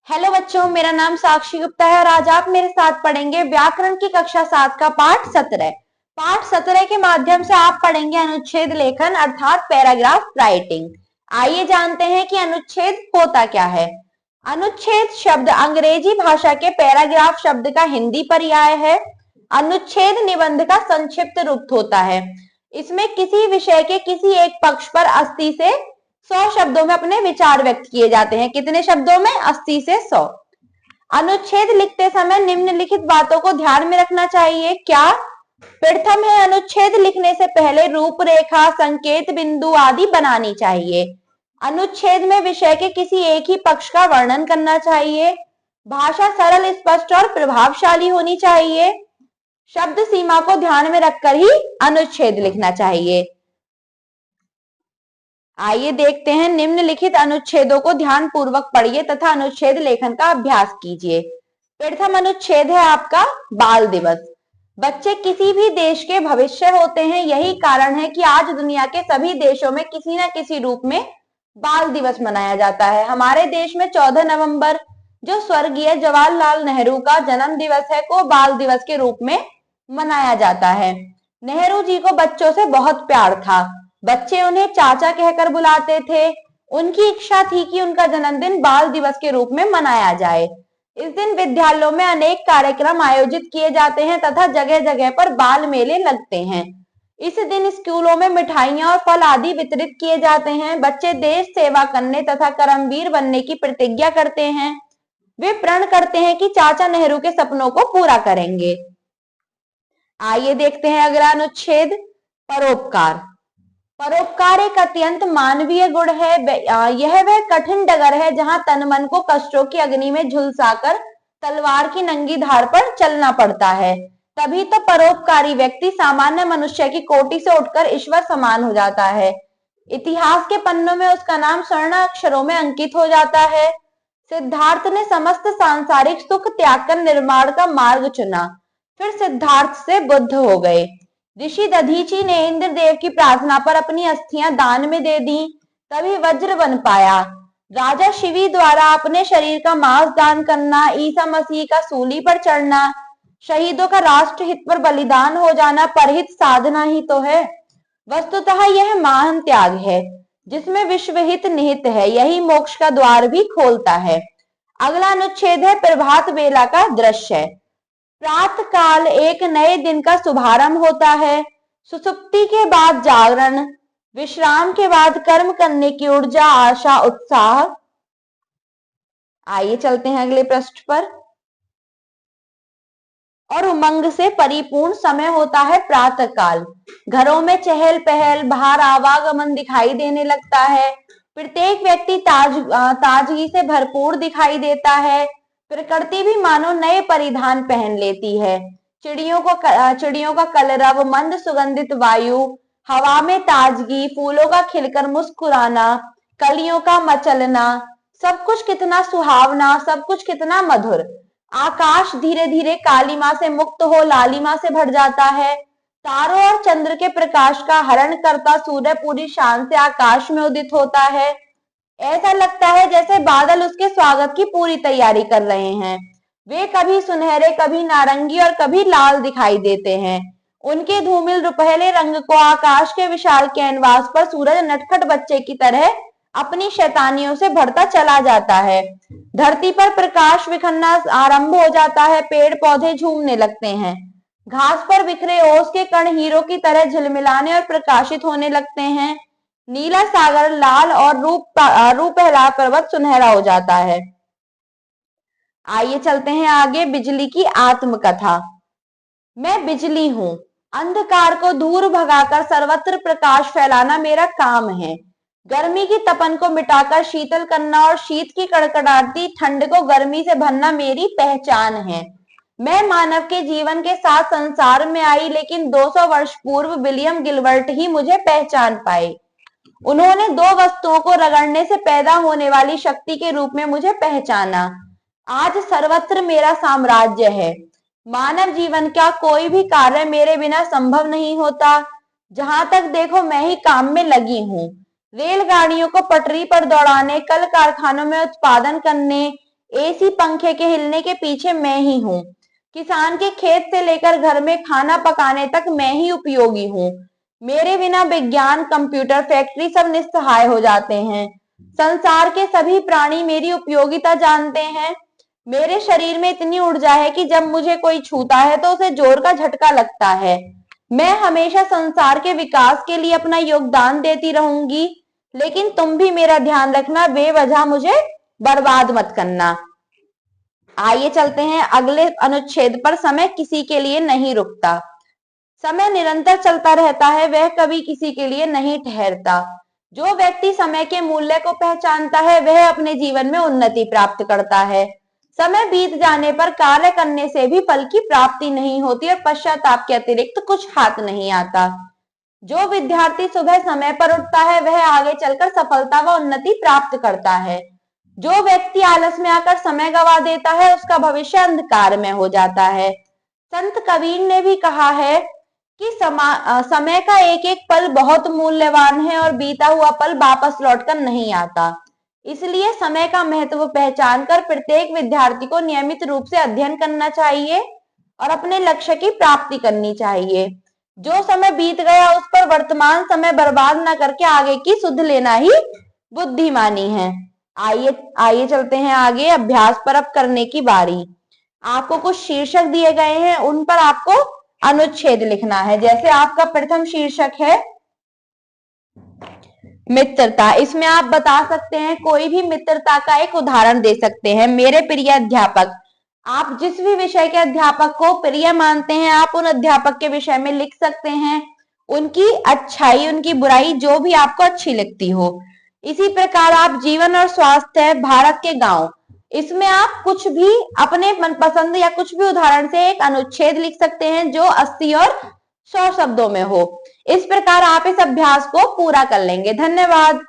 Hello बच्चों, मेरा नाम साक्षी गुप्ता है और आज आप मेरे साथ पढ़ेंगे व्याकरण की कक्षा 7 का पाठ 17। पाठ 17 के माध्यम से आप पढ़ेंगे अनुच्छेद लेखन अर्थात पैराग्राफ राइटिंग। आइए जानते हैं कि अनुच्छेद होता क्या है। अनुच्छेद शब्द अंग्रेजी भाषा के पैराग्राफ शब्द का हिंदी पर्याय है। अनुच्छेद निबंध का संक्षिप्त रूप होता है। इसमें किसी विषय के किसी एक पक्ष पर 80 से 100 शब्दों में अपने विचार व्यक्त किए जाते हैं। कितने शब्दों में? 80 से 100। अनुच्छेद लिखते समय निम्नलिखित बातों को ध्यान में रखना चाहिए। क्या? प्रथम है, अनुच्छेद लिखने से पहले रूपरेखा, संकेत बिंदु आदि बनानी चाहिए। अनुच्छेद में विषय के किसी एक ही पक्ष का वर्णन करना चाहिए। भाषा सरल, स्पष्ट और प्रभावशाली होनी चाहिए। शब्द सीमा को ध्यान में रखकर ही अनुच्छेद लिखना चाहिए। आइए देखते हैं, निम्नलिखित अनुच्छेदों को ध्यान पूर्वक पढ़िए तथा अनुच्छेद लेखन का अभ्यास कीजिए। प्रथम अनुच्छेद है आपका बाल दिवस। बच्चे किसी भी देश के भविष्य होते हैं, यही कारण है कि आज दुनिया के सभी देशों में किसी न किसी रूप में बाल दिवस मनाया जाता है। हमारे देश में 14 नवंबर जो स्वर्गीय जवाहरलाल नेहरू का जन्म दिवस है को बाल दिवस के रूप में मनाया जाता है। नेहरू जी को बच्चों से बहुत प्यार था। बच्चे उन्हें चाचा कहकर बुलाते थे। उनकी इच्छा थी कि उनका जन्मदिन बाल दिवस के रूप में मनाया जाए। इस दिन विद्यालयों में अनेक कार्यक्रम आयोजित किए जाते हैं तथा जगह जगह पर बाल मेले लगते हैं। इस दिन स्कूलों में मिठाइयां और फल आदि वितरित किए जाते हैं। बच्चे देश सेवा करने तथा कर्मवीर बनने की प्रतिज्ञा करते हैं। वे प्रण करते हैं कि चाचा नेहरू के सपनों को पूरा करेंगे। आइए देखते हैं अगला अनुच्छेद परोपकार। परोपकार एक अत्यंत मानवीय गुण है। यह वह कठिन डगर है जहां तन मन को कष्टों की अग्नि में झुलसाकर तलवार की नंगी धार पर चलना पड़ता है। तभी तो परोपकारी व्यक्ति सामान्य मनुष्य की कोटि से उठकर ईश्वर समान हो जाता है। इतिहास के पन्नों में उसका नाम स्वर्ण अक्षरों में अंकित हो जाता है। सिद्धार्थ ने समस्त सांसारिक सुख त्याग कर निर्माण का मार्ग चुना। फिर सिद्धार्थ से बुद्ध हो गए। ऋषि दधीची ने इंद्रदेव की प्रार्थना पर अपनी अस्थियां दान में दे दी, तभी वज्र बन पाया। राजा शिवी द्वारा अपने शरीर का मांस दान करना, ईसा मसीह का सूली पर चढ़ना, शहीदों का राष्ट्र हित पर बलिदान हो जाना परहित साधना ही तो है। वस्तुतः यह महान त्याग है जिसमें विश्व हित निहित है। यही मोक्ष का द्वार भी खोलता है। अगला अनुच्छेद है प्रभात बेला का दृश्य। प्रातः काल एक नए दिन का शुभारंभ होता है। सुसुप्ति के बाद जागरण, विश्राम के बाद कर्म करने की ऊर्जा, आशा, उत्साह। आइए चलते हैं अगले पृष्ठ पर। और उमंग से परिपूर्ण समय होता है प्रातः काल। घरों में चहल पहल, बाहर आवागमन दिखाई देने लगता है। प्रत्येक व्यक्ति ताजगी से भरपूर दिखाई देता है। प्रकृति भी मानो नए परिधान पहन लेती है। चिड़ियों का कलरव, मंद सुगंधित वायु, हवा में ताजगी, फूलों का खिलकर मुस्कुराना, कलियों का मचलना, सब कुछ कितना सुहावना, सब कुछ कितना मधुर। आकाश धीरे धीरे कालीमा से मुक्त हो लालिमा से भर जाता है। तारों और चंद्र के प्रकाश का हरण करता सूर्य पूरी शान से आकाश में उदित होता है। ऐसा लगता है जैसे बादल उसके स्वागत की पूरी तैयारी कर रहे हैं। वे कभी सुनहरे, कभी नारंगी और कभी लाल दिखाई देते हैं। उनके धूमिल रुपहले रंग को आकाश के विशाल कैनवास पर सूरज नटखट बच्चे की तरह अपनी शैतानियों से भरता चला जाता है। धरती पर प्रकाश बिखरना आरंभ हो जाता है। पेड़ पौधे झूमने लगते हैं। घास पर बिखरे ओस के कण हीरो की तरह झिलमिलाने और प्रकाशित होने लगते हैं। नीला सागर लाल और रूपहला पर्वत सुनहरा हो जाता है। आइए चलते हैं आगे। बिजली की आत्मकथा। मैं बिजली हूं। अंधकार को दूर भगाकर सर्वत्र प्रकाश फैलाना मेरा काम है। गर्मी की तपन को मिटाकर शीतल करना और शीत की कड़कड़ाती ठंड को गर्मी से भरना मेरी पहचान है। मैं मानव के जीवन के साथ संसार में आई, लेकिन 200 वर्ष पूर्व विलियम गिलबर्ट ही मुझे पहचान पाए। उन्होंने दो वस्तुओं को रगड़ने से पैदा होने वाली शक्ति के रूप में मुझे पहचाना। आज सर्वत्र मेरा साम्राज्य है। मानव जीवन का कोई भी कार्य मेरे बिना संभव नहीं होता। जहां तक देखो मैं ही काम में लगी हूँ। रेलगाड़ियों को पटरी पर दौड़ाने, कल कारखानों में उत्पादन करने, एसी पंखे के हिलने के पीछे मैं ही हूँ। किसान के खेत से लेकर घर में खाना पकाने तक मैं ही उपयोगी हूँ। मेरे बिना विज्ञान, कंप्यूटर, फैक्ट्री सब निस्सहाय हो जाते हैं। संसार के सभी प्राणी मेरी उपयोगिता जानते हैं। मेरे शरीर में इतनी ऊर्जा है कि जब मुझे कोई छूता है तो उसे जोर का झटका लगता है। मैं हमेशा संसार के विकास के लिए अपना योगदान देती रहूंगी, लेकिन तुम भी मेरा ध्यान रखना, बेवजह मुझे बर्बाद मत करना। आइए चलते हैं अगले अनुच्छेद पर। समय किसी के लिए नहीं रुकता। समय निरंतर चलता रहता है, वह कभी किसी के लिए नहीं ठहरता। जो व्यक्ति समय के मूल्य को पहचानता है वह अपने जीवन में उन्नति प्राप्त करता है। समय बीत जाने पर कार्य करने से भी फल की प्राप्ति नहीं होती और पश्चाताप के अतिरिक्त कुछ हाथ नहीं आता। जो विद्यार्थी सुबह समय पर उठता है वह आगे चलकर सफलता व उन्नति प्राप्त करता है। जो व्यक्ति आलस में आकर समय गवा देता है उसका भविष्य अंधकार में हो जाता है। संत कबीर ने भी कहा है कि समय का एक एक पल बहुत मूल्यवान है और बीता हुआ पल वापस लौटकर नहीं आता। इसलिए समय का महत्व पहचान कर प्रत्येक विद्यार्थी को नियमित रूप से अध्ययन करना चाहिए और अपने लक्ष्य की प्राप्ति करनी चाहिए। जो समय बीत गया उस पर वर्तमान समय बर्बाद न करके आगे की सुध लेना ही बुद्धिमानी है। आइए चलते हैं आगे। अभ्यास पर अब करने की बारी। आपको कुछ शीर्षक दिए गए हैं, उन पर आपको अनुच्छेद लिखना है। जैसे आपका प्रथम शीर्षक है मित्रता। इसमें आप बता सकते हैं, कोई भी मित्रता का एक उदाहरण दे सकते हैं। मेरे प्रिय अध्यापक। आप जिस भी विषय के अध्यापक को प्रिय मानते हैं आप उन अध्यापक के विषय में लिख सकते हैं। उनकी अच्छाई, उनकी बुराई, जो भी आपको अच्छी लगती हो। इसी प्रकार आप जीवन और स्वास्थ्य, भारत के गांव, इसमें आप कुछ भी अपने मनपसंद या कुछ भी उदाहरण से एक अनुच्छेद लिख सकते हैं जो 80 और 100 शब्दों में हो। इस प्रकार आप इस अभ्यास को पूरा कर लेंगे। धन्यवाद।